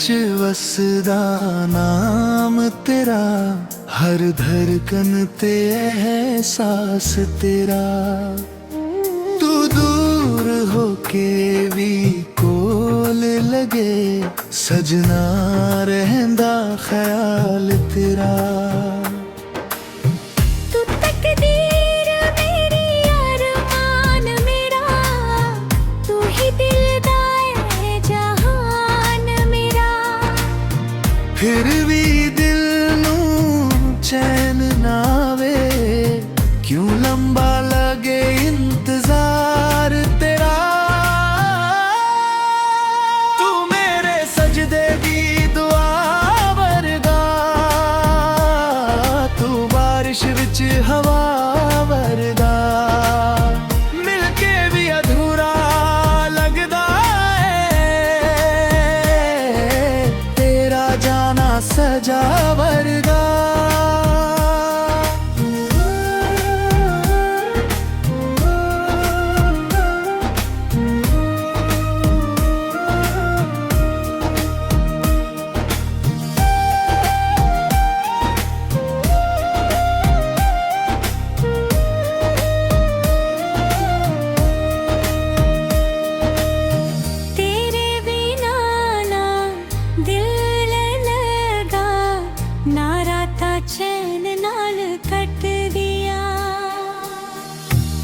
वसदा नाम तेरा, हर धड़कन ते एहसास तेरा। तू दूर होके भी कोल लगे, सजना रहंदा ख्याल तेरा। फिर भी दिल नू चैन नावे, क्यों लंबा लगे इंतजार तेरा। तू मेरे सजदे दी दुआ वर्गा, तू बारिश विच हवा वर्गा। मिलके भी अधूरा लगदा है, तेरा जाना सजा वर्गा।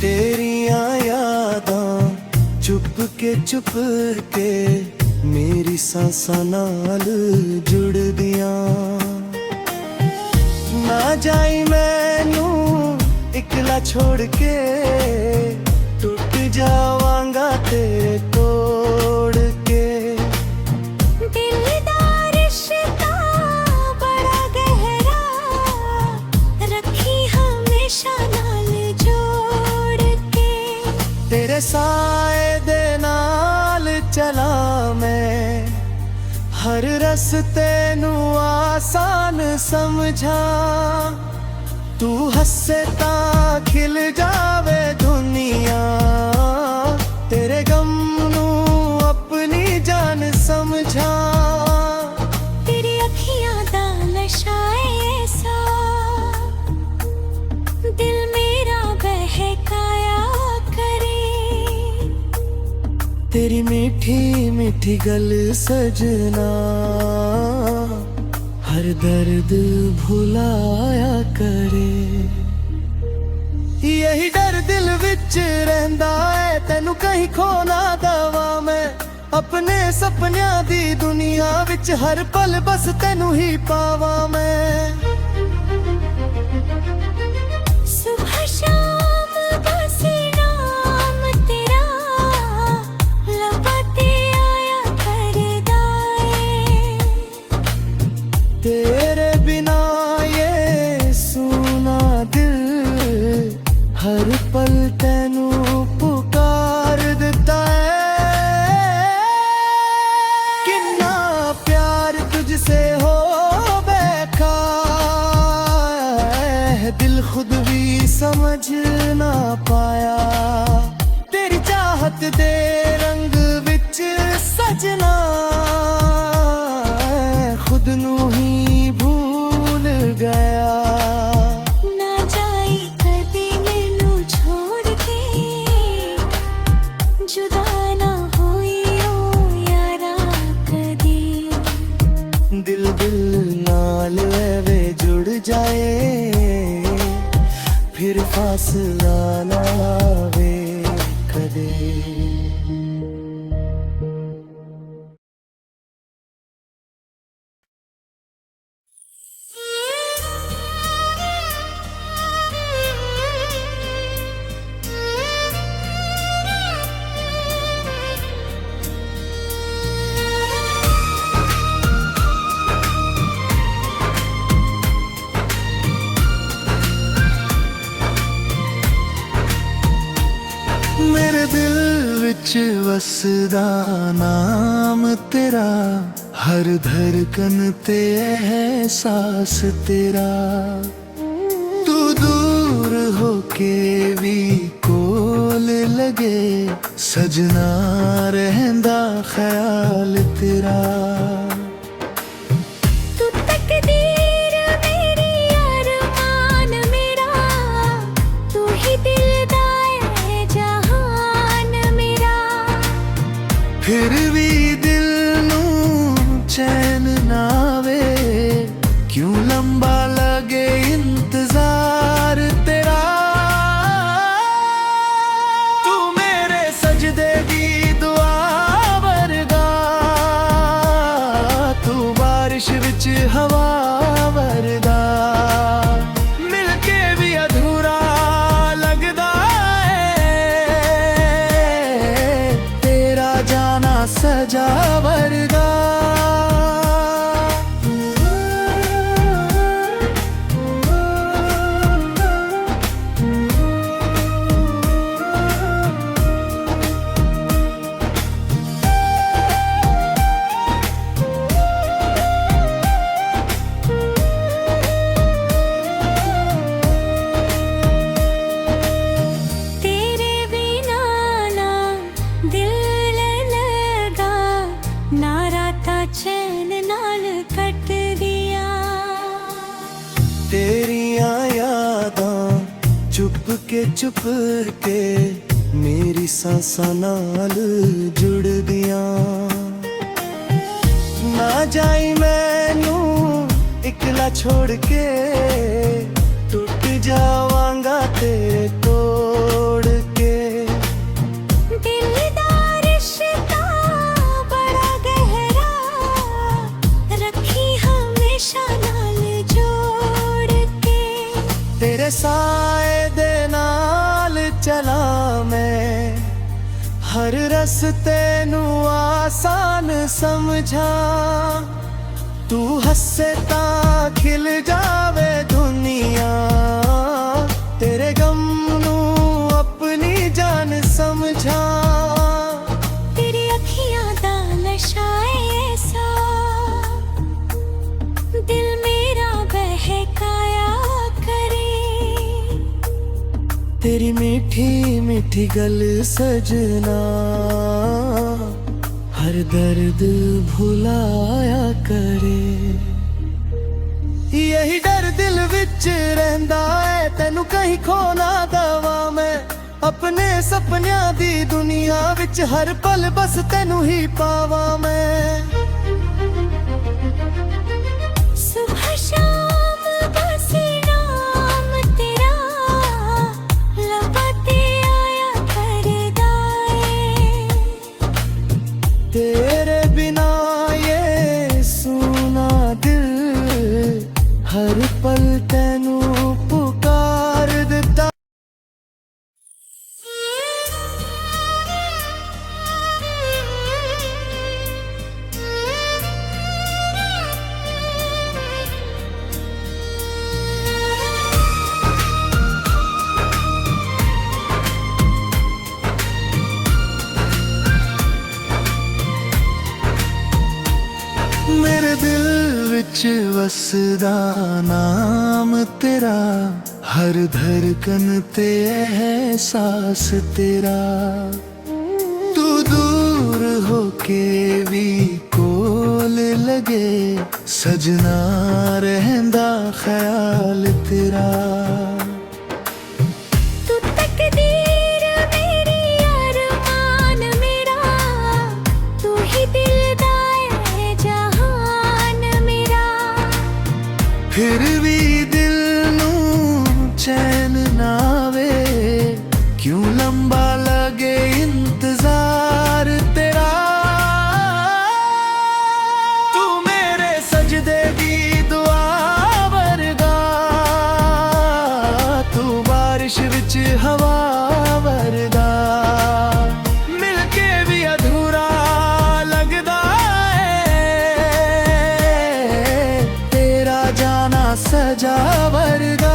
तेरियां यादां चुप के मेरी सांसां नाल जुड़ दियां। ना जाई मैनू इकला छोड़ के, टूट जावांगा तेरे तोड़ के। तेरे साए दे नाल चला मैं, हर रस्ते नू आसान समझा। तू हंसे ता खिल जावे दुनिया, तेरे गम नू अपनी जान समझा। तेरी अखियां दा नशा ऐसा, दिल मेरा बहकाया। तेरी मीठी मीठी गल सजना, हर दर्द भुलाया करे। यही डर दिल विच रहंदा है, तेनू कहीं खोना दवा मैं। अपने सपनियां दी दुनिया विच हर पल बस तेनू ही पावा मैं। सुबह शाम बस नाम तेरा, तेरे बिना ये सूना दिल, हर पल तेनू पुकार देता है। कितना प्यार तुझसे हो बैठा है, दिल खुद भी समझ ना पाया। तेरी चाहत दे रंग विच सजना, खुद नू ही भूल गया। ना जाई कदी मैनू छोड़ के, जुदा ना होई ओ यारा कदी। दिल दिल नाल वे जुड़ जाए, फिर फासला ना आवे कदे। मेरे दिल विच वसदा नाम तेरा, हर धड़कन ते एहसास तेरा। तू दूर होके भी कोल लगे, सजना रहंदा ख्याल तेरा। ਚੁੱਪ ਕੇ ਮੇਰੀ ਸਾਂਸਾਂ ਨਾਲ ਜੁੜਦੀਆਂ ਨਾ ਜਾਈ ਮੈਨੂੰ ਇਕਲਾ ਛੋੜ ਕੇ ਟੁੱਟ ਜਾਵਾਂਗਾ ਤੇਰੇ ਤੋੜ ਕੇ दिल दा रिश्ता बड़ा गहरा रखी हमेशा नाल जोड़ के तेरे साए दे नाल चला मैं हर रस्ते नू आसान समझा तू हसे ता खिल जावे दुनिया तेरे गम नू अपनी जान समझा तेरी अखियां दा नशा ऐसा दिल मेरा बहकाया करे तेरी मीठी मीठी गल सजना हर दर्द भुलाया करे यही डर दिल विच रहंदा है तैनू कहीं खो ना दवा मैं अपने सपनियां दी दुनिया विच हर पल बस तैनू ही पावा मैं सुबह शाम बस नाम तेरा लबा ते आया करदा है तेरे बिना ये सुना दिल हर पल तैनू पुकार दिता मेरे दिल विच वसदा नाम तेरा हर धड़कन ते एहसास तेरा तू दूर होके भी कोल लगे सजना रहंदा ख्याल तेरा तू तकदीर मेरी अरमान मेरा तू ही दिल दा है जहान मेरा फिर भी दिल नू चैन नावे क्यों लंबा लगे इंतजार तेरा तू मेरे सजदे दी दुआ वर्गा तू बारिश विच हवा वर्गा मिलके भी अधूरा लगदा है तेरा जाना सजा वर्गा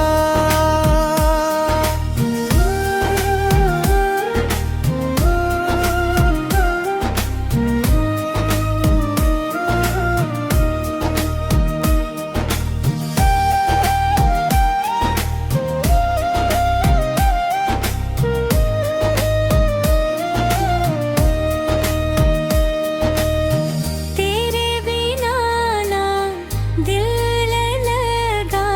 तेरे बिना ना दिल लगा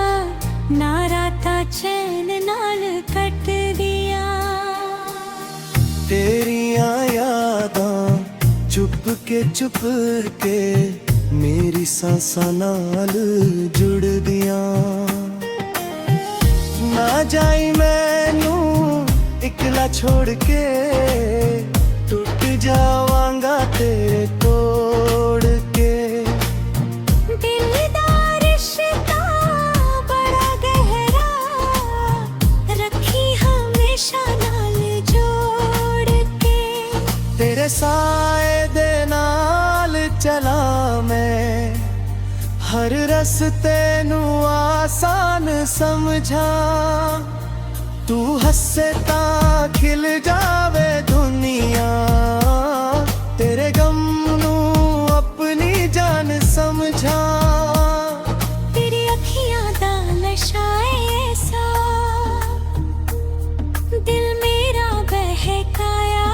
ना राता चैन नाल कट दिया तेरियां यादां चुप के मेरी सांसां नाल जुड़दियां ना जाई मैनू इकला छोड़ के टूट जावांगा तेरे तोड़ के दिल दा रिश्ता बड़ा गहरा रखी हमेशा नाल जोड़ के तेरे साए दे नाल चला मैं हर रस्ते नू आसान समझा तू हसे ता खिल जावे दुनिया तेरे गम नू अपनी जान समझा तेरी अखियां दा नशा ऐसा दिल मेरा बहकाया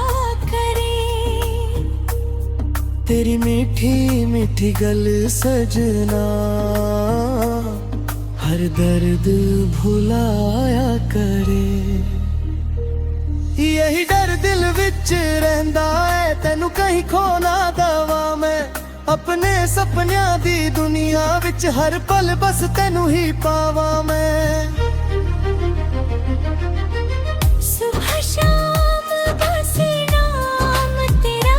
करे तेरी मीठी मीठी गल सजना हर दर्द भुलाया करे। यही डर दिल विच रहंदा है तैनू कहीं खो ना दवा मैं अपने सपनियां दी दुनिया विच हर पल बस तैनू ही पावा मैं सुबह शाम बस नाम तेरा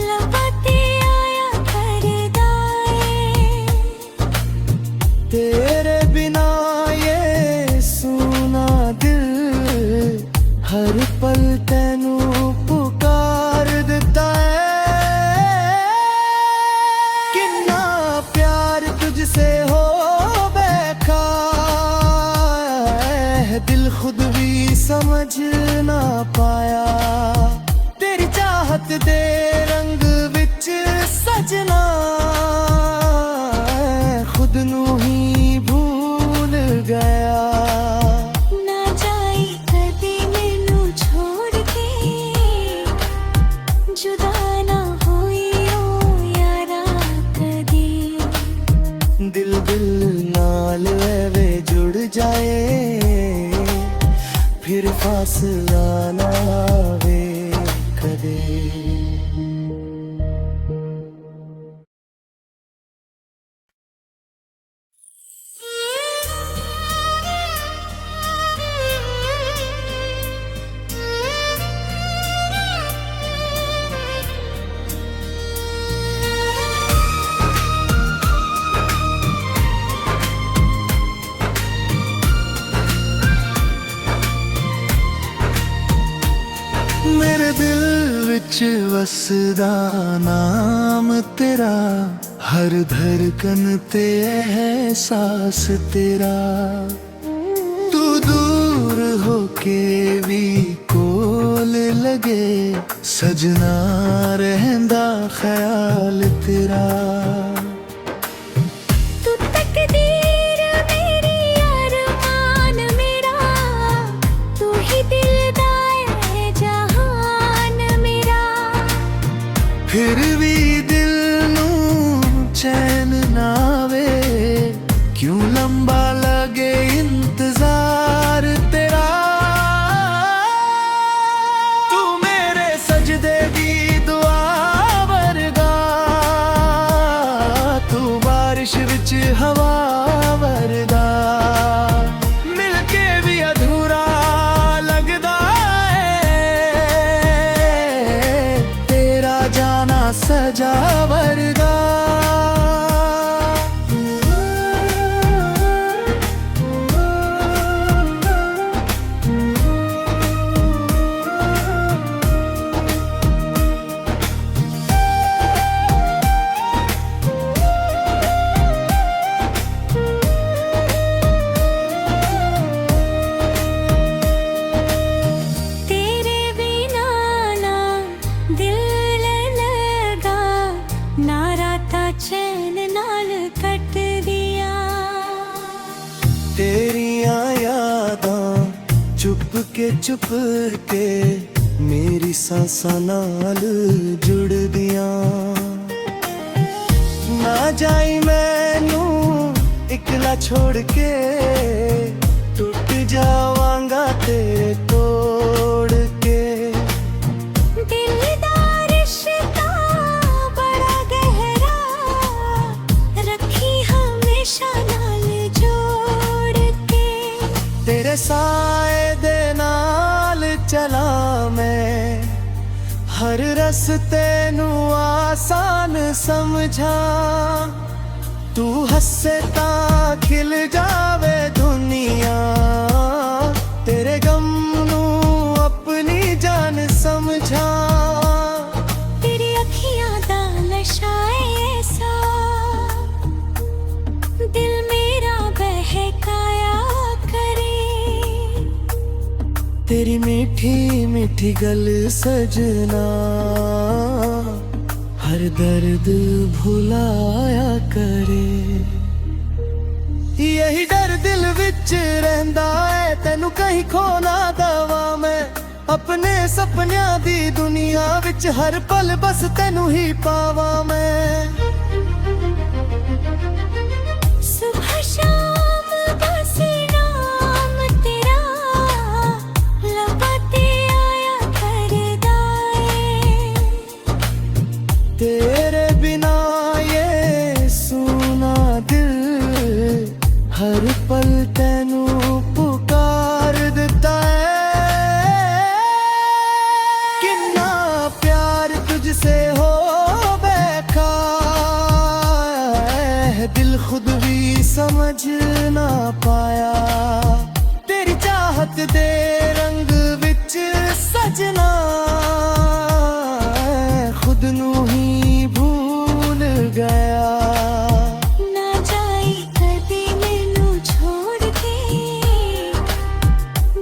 लबाते आया करदा है तेरे बिना ये सुना दिल हर पल तैनू पुकार देता है किन्ना प्यार तुझसे हो बैठा है दिल खुद भी समझ ना पाया तेरी चाहत दे रंग विच सजना खुद नू ही भूल गया ना जाई कदी मैनू छोड़ के जुदा ना होई ओ यारा कदी दिल दिल नाल वे जुड़ जाए फिर फासला ना आवे कदे मेरे दिल विच वसदा नाम तेरा हर धड़कन ते एहसास तेरा तू दूर होके भी कोल लगे सजना रहंदा ख्याल तेरा तू तकदीर मेरी अरमान मेरा तू ही दिलदार है जहान मेरा फिर भी दिल नू चैन नावे क्यों लंबा लगे इंतजार तेरा तू मेरे सजदे दी दुआ वर्गा तू बारिश विच हवा वर्गा मिलके भी अधूरा लगदा है तेरा जाना सजा वर्गा तेरे बिना ना दिल लगा ना राता चैन नाल कट दिया तेरियां यादां चुप के मेरी सांसां नाल जुड़ दियां ना जाई मैनू इकला छोड़ के टूट जावांगा तेरे तोड़ के दिल दा रिश्ता बड़ा गहरा रखी हमेशा नाल जोड़ के तेरे साए दे नाल चला मैं हर रस्ते नू आसान समझा तू हंसे ता खिल जावे दुनिया तेरे गम नू अपनी जान समझा तेरी अखियां दा नशा ऐसा दिल मेरा बहकाया करे तेरी मीठी मीठी गल सजना हर दर्द भुलाया करे यही डर दिल विच रहंदा है तैनू कहीं खो ना दवा मैं अपने सपनियां दी दुनिया विच हर पल बस तैनू ही पावा मैं सुबह शाम बस नाम तेरा लबाते ना पाया तेरी चाहत दे रंग विच सजना खुद नू ही भूल गया ना जाई कदी मैनू छोड़ के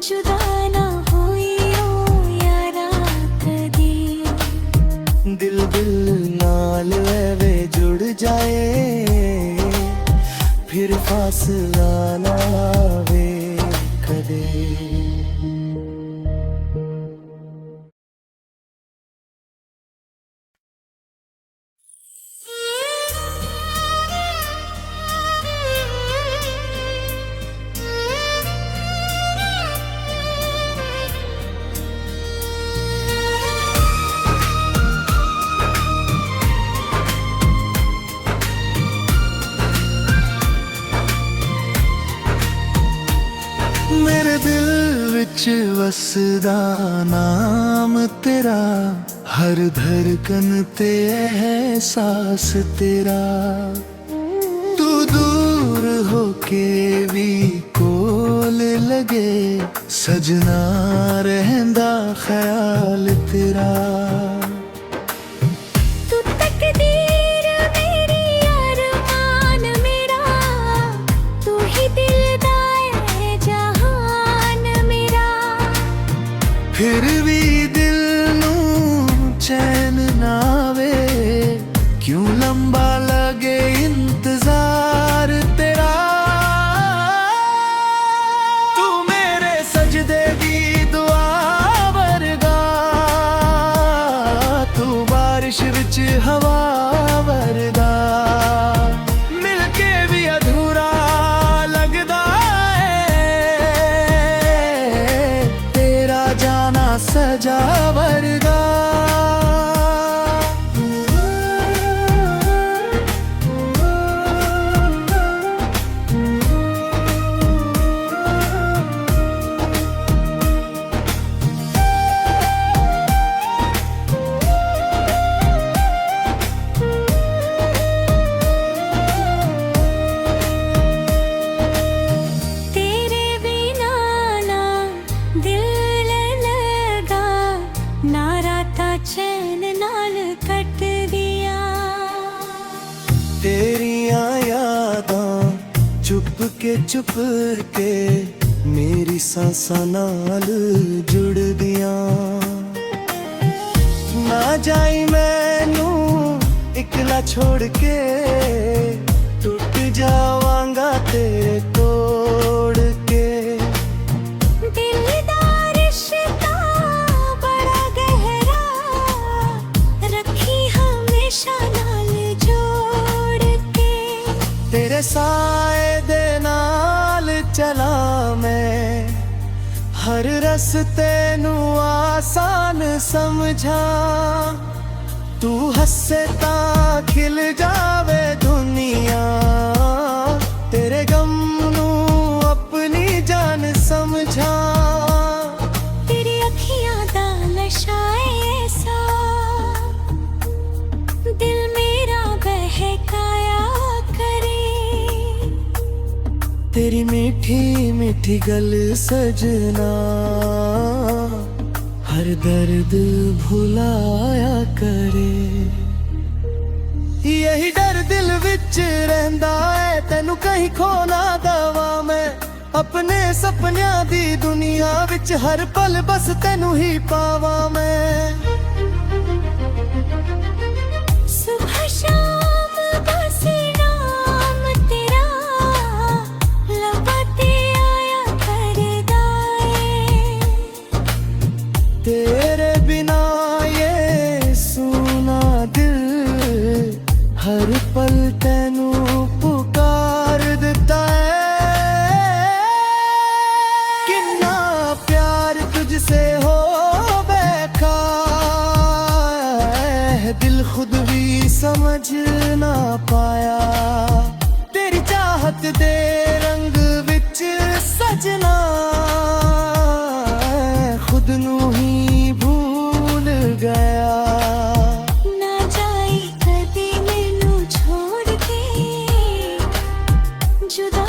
जुदा ना होई ओ यारा कदी दिल दिल नाल वे जुड़ जाए फिर फासला ना आवे कदे मेरे दिल विच वसदा नाम तेरा हर धड़कन ते एहसास तेरा तू दूर होके भी कोल लगे सजना रहंदा ख्याल तेरा तू तकदीर मेरी अरमान मेरा तू ही दिलदार है जहान मेरा फिर भी दिल नू चैन नावे क्यों लंबा लगे इंतजार तेरा तू मेरे सजदे दी दुआ वर्गा तू बारिश विच हवा वर्गा मिलके भी अधूरा लगदा है तेरा जाना सजा वर्गा तेरे बिना ना दिल लगा ना राता चैन नाल कट दिया तेरिया यादां चुप के मेरी सांसां नाल जुड़ दियां ना जाई मैनू इकला छोड़ के टूट जावांगा तेरे तोड़ के दिल दा रिश्ता बड़ा गहरा रखी हमेशा नाल जोड़ के तेरे साए दे नाल चला मैं हर रस्ते नू आसान समझा तू हंसे ता खिल जावे दुनिया तेरे गम नू अपनी जान समझा तेरी अखियां दा नशा ऐसा दिल मेरा बहकाया करे तेरी मीठी मीठी गल सजना हर दर्द भुलाया करे यही डर दिल विच रहंदा है तेनू कहीं खो ना दवा मैं अपने सपनियां दी दुनिया विच हर पल बस तेनू ही पावा मैं सुबह शाम बस नाम तेरा लबाते आया करदा तेरे बिना ये सुना दिल हर पल तेनू पुकार देता है किन्ना प्यार तुझसे हो बैठा है दिल खुद भी समझ ना पाया तेरी चाहत दे रंग विच सजना खुद नू ही भूल गया ना जाई कदी मैनू छोड़ के जुदा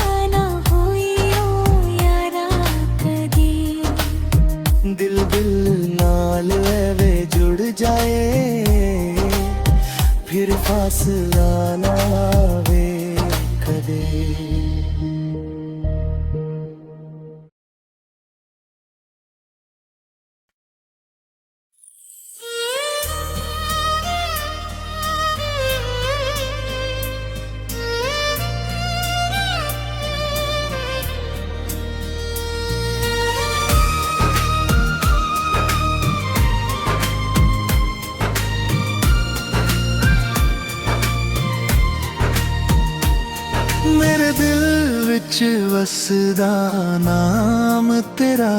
ਵਸਦਾ ਨਾਮ ਤੇਰਾ,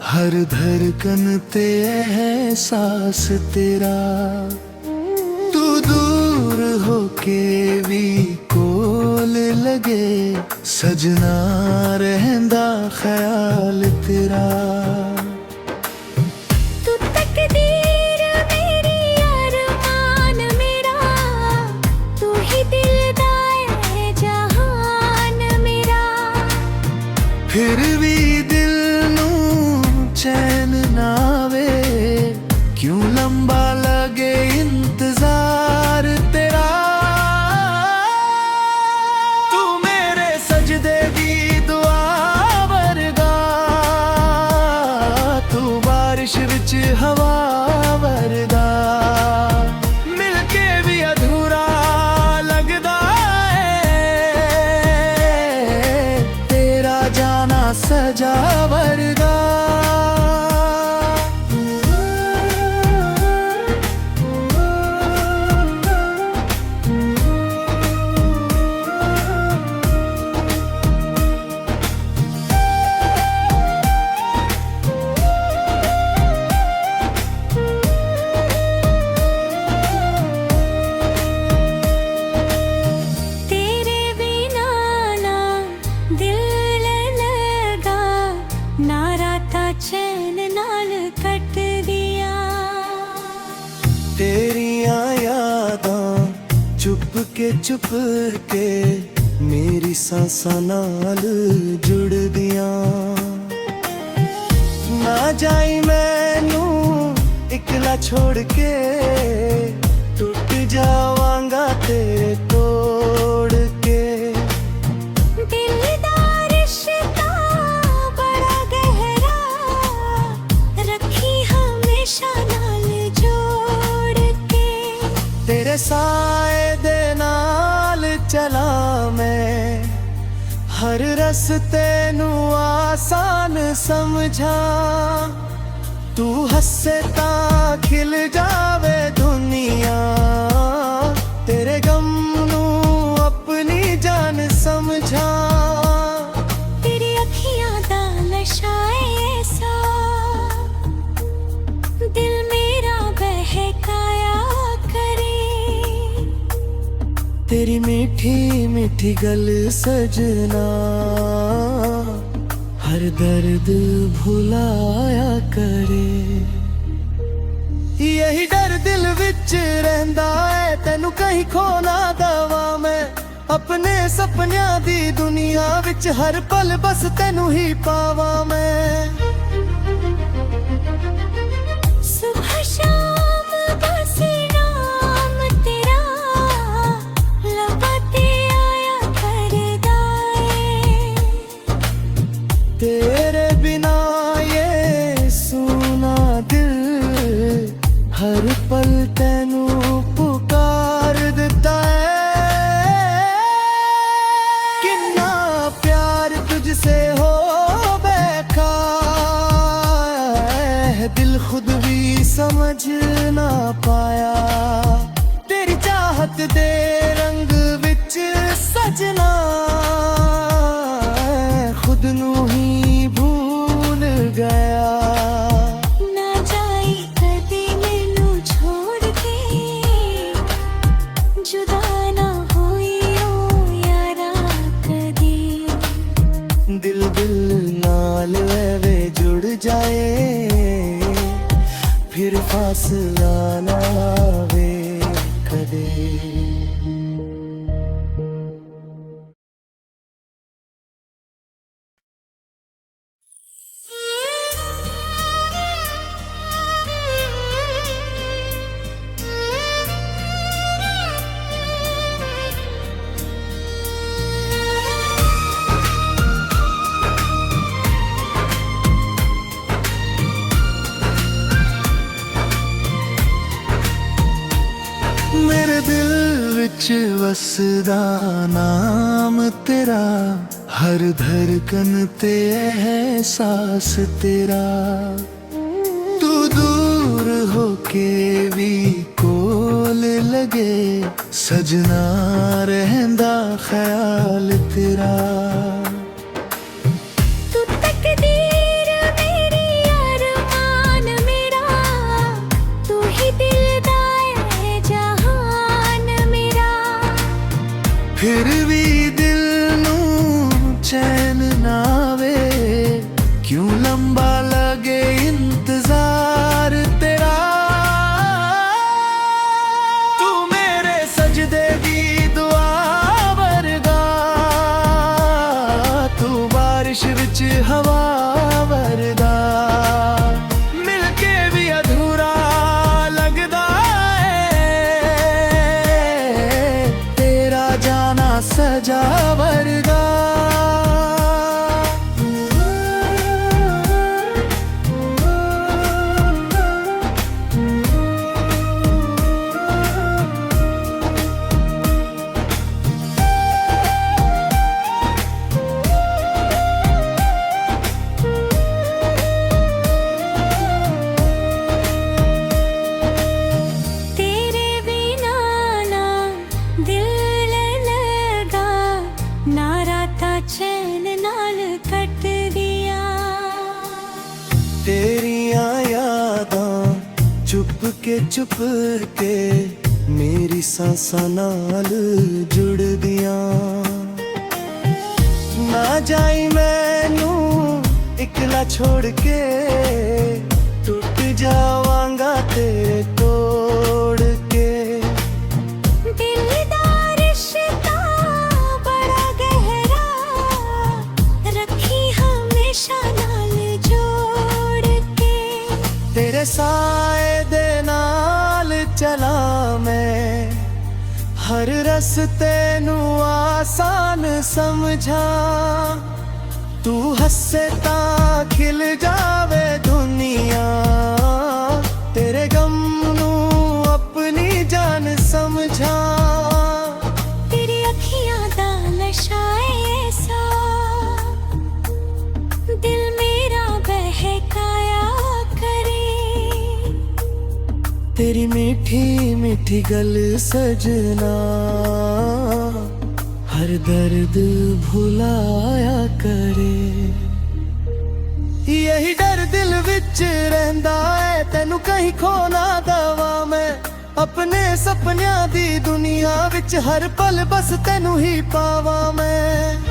ਹਰ ਧੜਕਨ ਤੇ ਅਹਿਸਾਸ ਤੇਰਾ। ਤੂੰ ਦੂਰ ਹੋ ਕੇ ਵੀ ਕੋਲ ਲਗੇ, ਸਜਣਾ ਰਹਿੰਦਾ ਖਿਆਲ ਤੇਰਾ। तू तकदीर मेरी अरमान मेरा, तू ही दिल दा है जहान मेरा। ਫਿਰ ਵੀ ਦਿਲ ਨੂੰ ਚੈਨ ਨਾ ਵੇ, ਕਿਉਂ ਲੰਬਾ ਲਗੇ ਇੰਤਜ਼ਾਰ ਤੇਰਾ। ਤੂੰ ਮੇਰੇ ਸਜਦੇ ਦੀ ਦੁਆ ਵਰਗਾ, ਤੂੰ ਬਾਰਿਸ਼ ਵਿੱਚ ਹਵਾ ਵਰਗਾ, ਮਿਲ ਕੇ ਵੀ ਅਧੂਰਾ ਲੱਗਦਾ ਏ, ਤੇਰਾ ਜਾਣਾ ਸਜਾ ਵਰਗਾ। तेरे बिना ना दिल लगा, ना राता चैन नाल कट दिया। तेरियां यादां चुप के मेरी सांसां नाल जुड़दियां। ना जाई मैनू इकला छोड़ के, टूट जावांगा तेरे तोड़ के। दिल दा रिश्ता बड़ा गहरा, रखी हमेशा नाल जोड़ के। तेरे साए दे नाल चला मैं, हर रस्ते नू आसान समझा। तू हंसे ता खिल जावे दुनिया, तेरे गम नू अपनी जान समझा। तेरी अखियां दा नशा ऐसा, दिल मेरा बहकाया करे। तेरी मीठी मीठी गल सजना, हर दर्द भुलाया करे। यही डर दिल विच रहंदा है, तेनू कहीं खो ना दवा मैं। अपने सपनियां दी दुनिया विच हर पल बस तेनू ही पावा मैं। सुबह शाम बस नाम तेरा, लबा ते आया करदा है। तेरे बिना ये सुना दिल, हर पल तेनू पुकार देता है। किन्ना प्यार तुझसे हो बैठा है, दिल खुद भी समझ ना पाया। तेरी चाहत दे रंग विच सजना, खुद नू ही भूल गया। ना जाई कदी मैनू छोड़ के, जुदा ना होई ओ यारा कदी। दिल दिल नाल वे जुड़ जाए, फिर फासला ना आवे कदे। मेरे दिल विच वसदा नाम तेरा, हर धड़कन ते एहसास तेरा। तू दूर हो के भी कोल लगे, सजना रहंदा ख्याल तेरा। ਕੇ ਚੁੱਪ ਕੇ ਮੇਰੀ ਸਾਂਸਾਂ ਨਾਲ ਜੁੜਦੀਆਂ ਨਾ ਜਾਈ ਮੈਨੂੰ ਇਕਲਾ ਛੋੜ ਕੇ ਟੁੱਟ ਜਾਵਾਂਗਾ ਤੇਰੇ ਤੋੜ ਕੇ दिल दा रिश्ता बड़ा गहरा रखी हमेशा नाल जोड़ के तेरे साए दे नाल चला मैं हर रस्ते नू आसान समझा तू हसे ता खिल जावे दुनिया तेरे गम नू अपनी जान समझा तेरी अखियां दा नशा ऐसा दिल मेरा बहकाया करे तेरी मीठी मीठी गल सजना हर दर्द भुलाया करे यही डर दिल विच रहंदा है तेनू कहीं खो ना दवा मैं अपने सपनियां दी दुनिया विच हर पल बस तेनू ही पावा मैं